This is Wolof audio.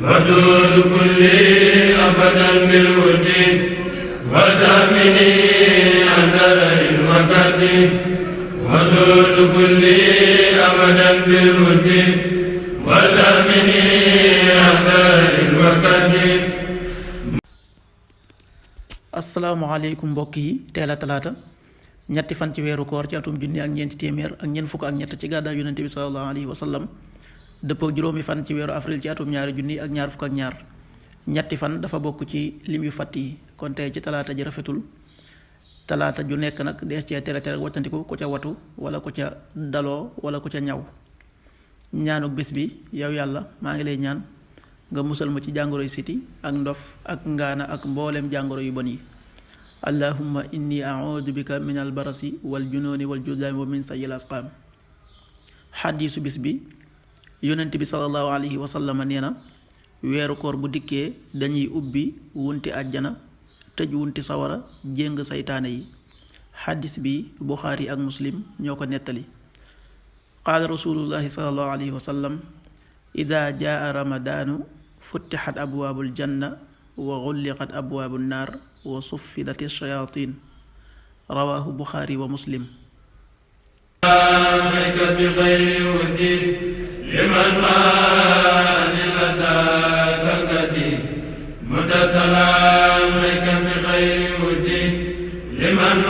ودود كل أبدا بالود ودامني أثر الوكد ودود كل أبدا بالود ودامني أثر الوكد. asalaamaaleykum mbokk yi teel a talaata ñetti fan ci weeru koor ci atum junni ak ñeenti téeméer ak ñeent fukk ak ñett ci gàddaay yonente bi sallallahu alayhi wa sallam dëppoo juróomi fan ci weeru avril ci atum ñaari junni ak ñaar fukk ak ñaar. ñetti fan dafa bokk ci lim yu fàtt yi kon tey ci talaata ji rafetul. talaata ju nekk nag dees cee tere tere wattandiku ku ca watu wala ku ca daloo wala ku ca ñaw. ñaanuk bis bi yow yàlla maa ngi lay ñaan nga musal ma ci jàngoroy siti ak ndof ak ngaana ak mboolem jàngoro yu bon yi. allahumma inni a'udhu bika min albarasi wal junooni wal judaami wa min sayil asqaam. xadiisu bis bi yonent bi sallallahu alayhi wa sallam nee na weeru koor bu dikkee dañuy ubbi wunti àjjana tëj wunti sawara jéng saytaane yi. xadis bi buxaari ak muslim ñoo ko nettali. qaala rasulullahi sallallahu alayhi wa sallam ida jaa ramadaanu futtixat abwaabul janna wa xulliqat abwaabu naar wa suffidati shayaatin. rawaahu buxaari wa muslim. لمن